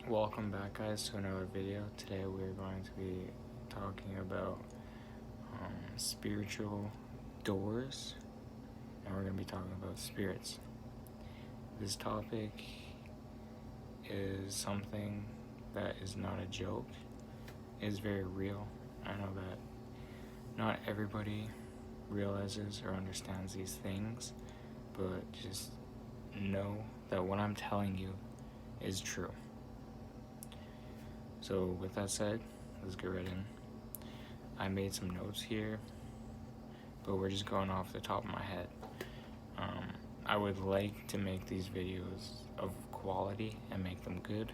Welcome back, guys, to another video. Today we're going to be talking about spiritual doors, and we're going to be talking about spirits. This topic is something that is not a joke. It is very real. I know that not everybody realizes or understands these things, but just know that what I'm telling you is true. So with that said, let's get right in. I made some notes here, but we're just going off the top of my head. I would like to make these videos of quality and make them good.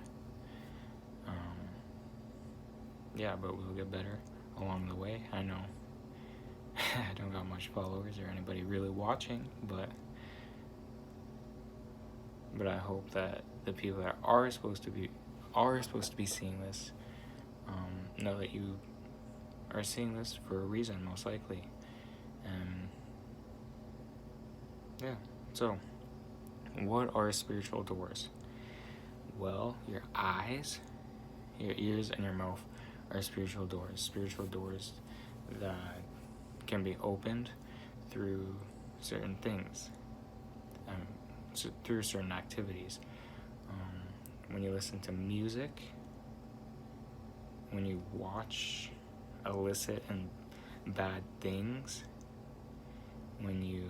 Yeah, but we'll get better along the way. I know I don't got much followers or anybody really watching, but I hope that the people that are supposed to be seeing this know that you are seeing this for a reason, most likely. And yeah, so what are spiritual doors? Well, your eyes, your ears, and your mouth are spiritual doors. Spiritual doors that can be opened through certain things, through certain activities. When you listen to music, when you watch illicit and bad things, when you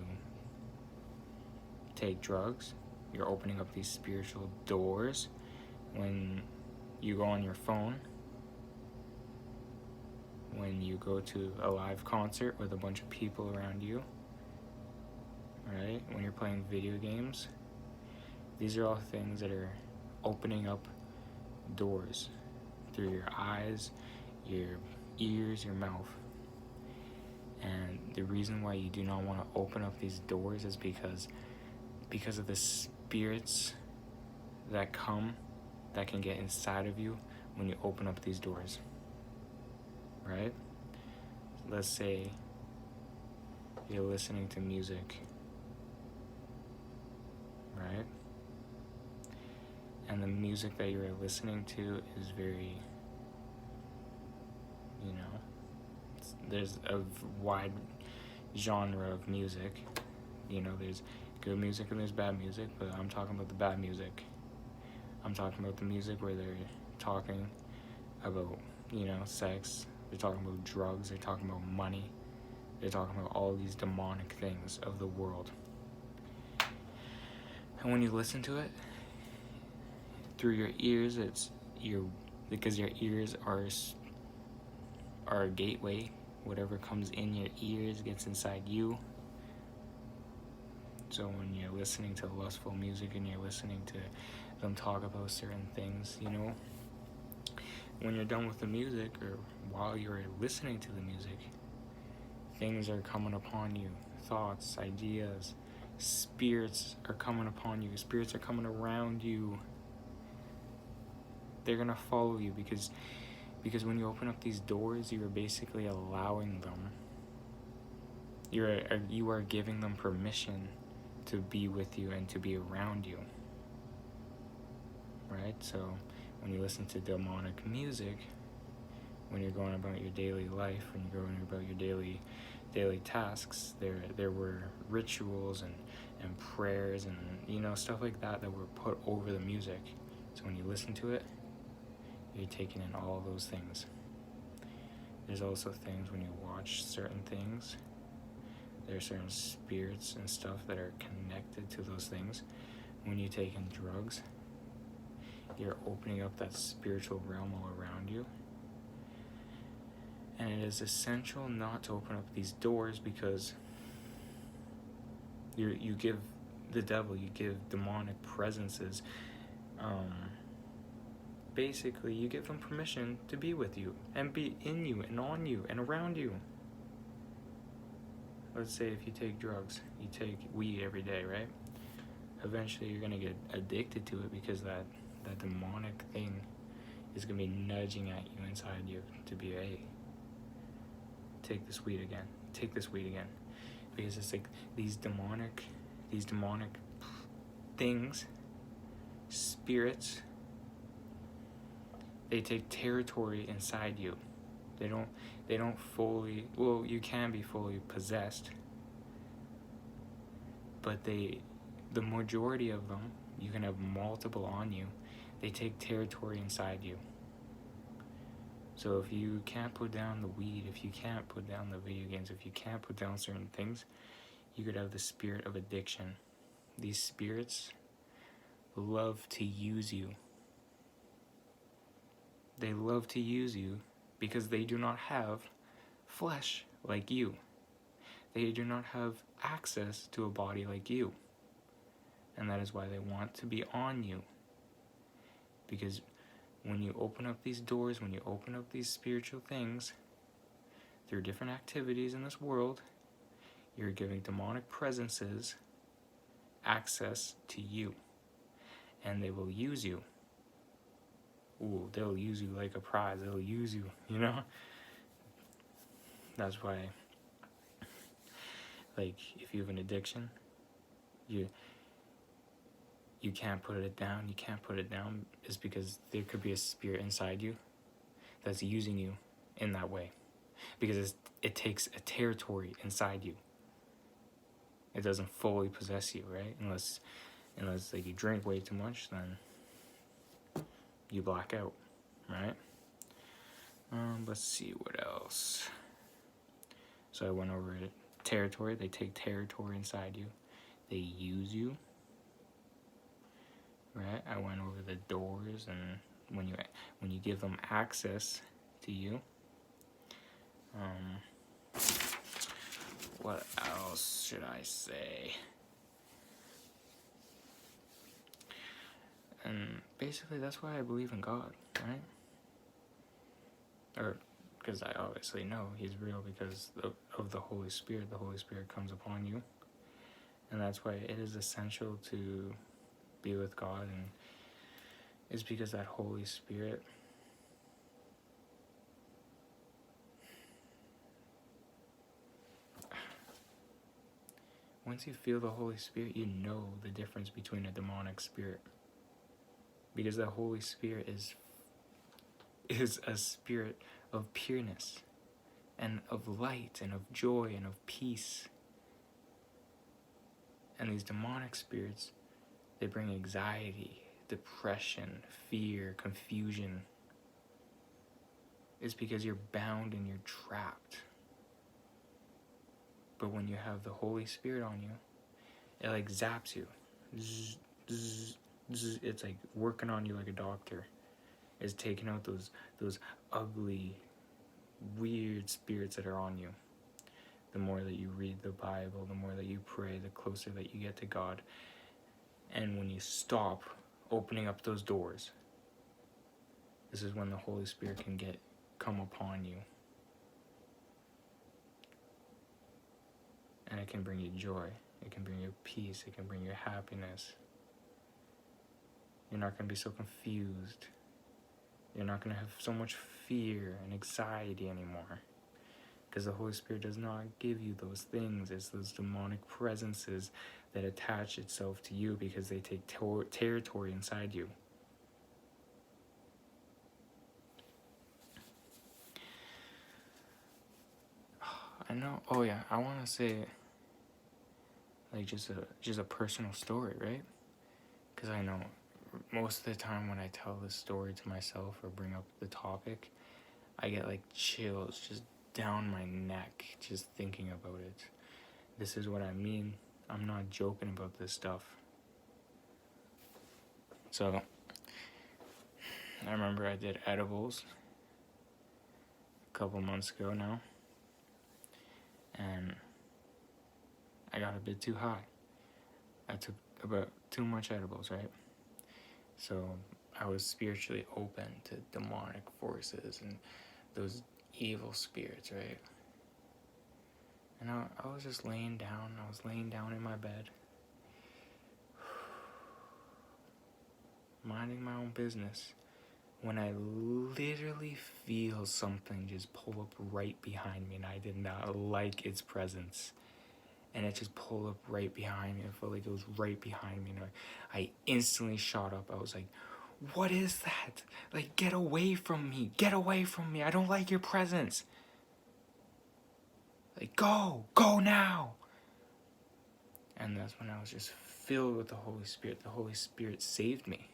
take drugs, you're opening up these spiritual doors. When you go on your phone, when you go to a live concert with a bunch of people around you, right? When you're playing video games, these are all things that are opening up doors through your eyes, your ears, your mouth. And the reason why you do not want to open up these doors is because of the spirits that can get inside of you when you open up these doors, right? Let's say you're listening to music, right? And the music that you're listening to is very, there's a wide genre of music. There's good music and there's bad music, but I'm talking about the bad music. I'm talking about the music where they're talking about, sex, they're talking about drugs, they're talking about money, they're talking about all these demonic things of the world. And when you listen to it, through your ears, because your ears are a gateway. Whatever comes in your ears gets inside you. So when you're listening to lustful music and you're listening to them talk about certain things, when you're done with the music or while you're listening to the music, things are coming upon you. Thoughts, ideas, spirits are coming upon you. Spirits are coming around you. They're gonna follow you because when you open up these doors, you are basically allowing them. You are giving them permission to be with you and to be around you, right? So when you listen to demonic music, when you're going about your daily life, when you're going about your daily tasks, there were rituals and prayers and stuff like that were put over the music. So when you listen to it, you're taking in all those things. There's also things when you watch certain things, there are certain spirits and stuff that are connected to those things. When you take in drugs, you're opening up that spiritual realm all around you. And it is essential not to open up these doors because you give the devil, you give demonic presences, basically you give them permission to be with you and be in you and on you and around you. Let's say if you take drugs, you take weed every day, right? Eventually you're going to get addicted to it because that demonic thing is going to be nudging at you inside you to be, hey, take this weed again, because it's like these demonic things, spirits, They take territory inside you. They don't fully, well, you can be fully possessed, but the majority of them, you can have multiple on you, they take territory inside you. So if you can't put down the weed, if you can't put down the video games, if you can't put down certain things, you could have the spirit of addiction. These spirits love to use you. They love to use you because they do not have flesh like you. They do not have access to a body like you. And that is why they want to be on you. Because when you open up these doors, when you open up these spiritual things, through different activities in this world, you're giving demonic presences access to you. And they will use you. Ooh, they'll use you like a prize. They'll use you, you know? That's why, like, if you have an addiction, you can't put it down. You can't put it down is because there could be a spirit inside you that's using you in that way. Because it takes a territory inside you. It doesn't fully possess you, right? Unless like you drink way too much, then you black out, right? Let's see what else. So I went over it. Territory. They take territory inside you. They use you. Right? I went over the doors, and when you give them access to you. What else should I say? And basically, that's why I believe in God, right? Or because I obviously know He's real because of the Holy Spirit. The Holy Spirit comes upon you, and that's why it is essential to be with God, and it's because that Holy Spirit once you feel the Holy Spirit, you know the difference between a demonic spirit. Because the Holy Spirit is a spirit of pureness and of light and of joy and of peace. And these demonic spirits, they bring anxiety, depression, fear, confusion. It's because you're bound and you're trapped. But when you have the Holy Spirit on you, it like zaps you. Zzz, zzz, zzz. It's like working on you like a doctor. It's taking out those ugly, weird spirits that are on you. The more that you read the Bible, the more that you pray, the closer that you get to God. And when you stop opening up those doors, this is when the Holy Spirit can come upon you. And it can bring you joy. It can bring you peace. It can bring you happiness. You're not going to be so confused. You're not going to have so much fear and anxiety anymore. Because the Holy Spirit does not give you those things. It's those demonic presences that attach itself to you because they take territory inside you. I know. Oh yeah, I want to say like just a personal story, right? Because I know most of the time when I tell this story to myself or bring up the topic, I get like chills just down my neck just thinking about it. This is what I mean. I'm not joking about this stuff. So I remember I did edibles a couple months ago now, and I got a bit too high. I took about too much edibles, right? So I was spiritually open to demonic forces and those evil spirits, right? And I was just laying down. I was laying down in my bed, minding my own business, when I literally feel something just pull up right behind me, and I did not like its presence. And it just pulled up right behind me. I felt like it was right behind me, and I instantly shot up. I was like, what is that? Like, get away from me. Get away from me. I don't like your presence. Like, go now. And that's when I was just filled with the Holy Spirit. The Holy Spirit saved me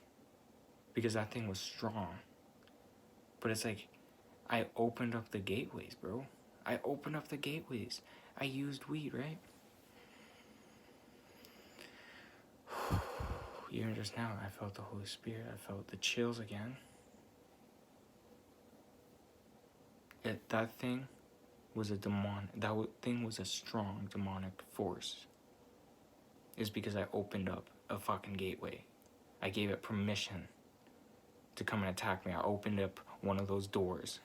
because that thing was strong. But it's like, I opened up the gateways, bro. I opened up the gateways. I used weed, right? Even just now, I felt the Holy Spirit. I felt the chills again. That thing was a demon. Thing was a strong demonic force. It's because I opened up a fucking gateway. I gave it permission to come and attack me. I opened up one of those doors.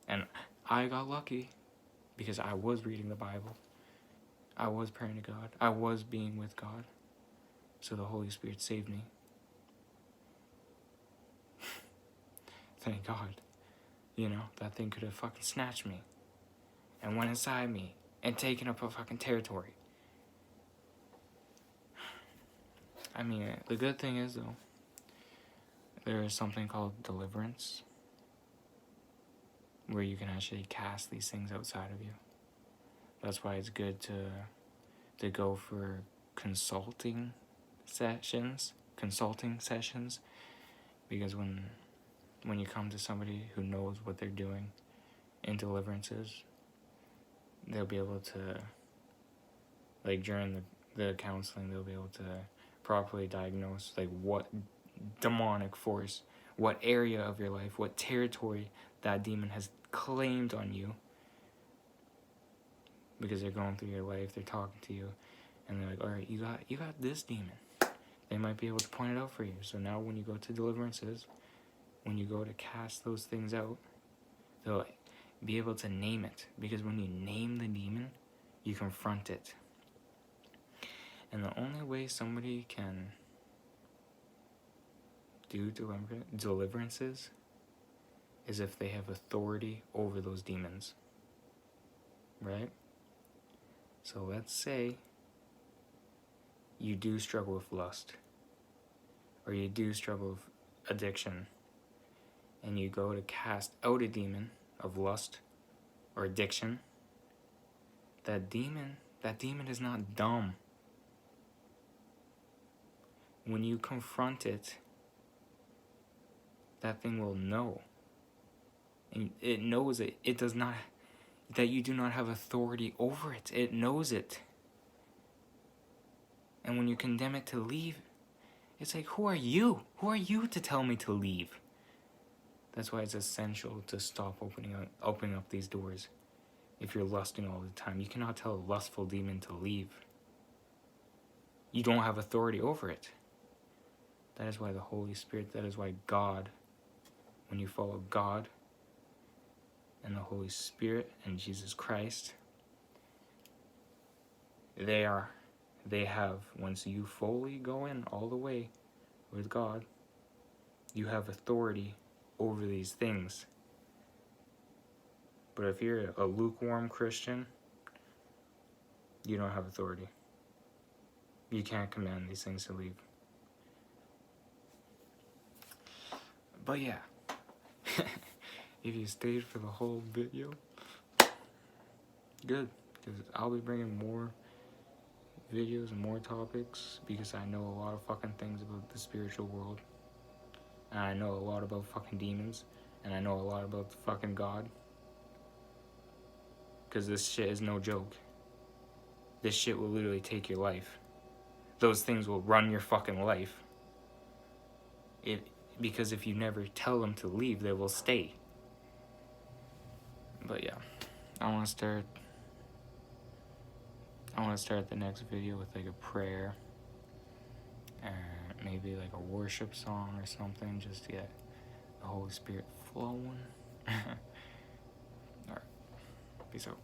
And I got lucky because I was reading the Bible. I was praying to God. I was being with God. So the Holy Spirit saved me. Thank God. You know, that thing could have fucking snatched me and went inside me and taken up a fucking territory. I mean, the good thing is, though, there is something called deliverance where you can actually cast these things outside of you. That's why it's good to go for consulting sessions, because when you come to somebody who knows what they're doing in deliverances, they'll be able to, like, during the counseling, they'll be able to properly diagnose, like, what demonic force, what area of your life, what territory that demon has claimed on you, because they're going through your life, they're talking to you, and they're like, all right, you got this demon. They might be able to point it out for you. So now when you go to deliverances, when you go to cast those things out, they'll be able to name it. Because when you name the demon, you confront it. And the only way somebody can do deliverances is if they have authority over those demons. Right? So let's say you do struggle with lust, or you do struggle with addiction, and you go to cast out a demon of lust or addiction. That demon is not dumb. When you confront it, that thing will know. And it knows it does not, that you do not have authority over it. It knows it. And when you condemn it to leave, it's like, who are you? Who are you to tell me to leave? That's why it's essential to stop opening up these doors. If you're lusting all the time, you cannot tell a lustful demon to leave. You don't have authority over it. That is why the Holy Spirit, that is why God, when you follow God and the Holy Spirit and Jesus Christ, they have, once you fully go in all the way with God, you have authority over these things. But if you're a lukewarm Christian, you don't have authority. You can't command these things to leave. But yeah, if you stayed for the whole video, good, because I'll be bringing more videos and more topics, because I know a lot of fucking things about the spiritual world, and I know a lot about fucking demons, and I know a lot about fucking God, because this shit is no joke. This shit will literally take your life. Those things will run your fucking life. Because if you never tell them to leave, they will stay. But yeah, I want to start the next video with like a prayer, and maybe like a worship song or something, just to get the Holy Spirit flowing. Alright, peace out.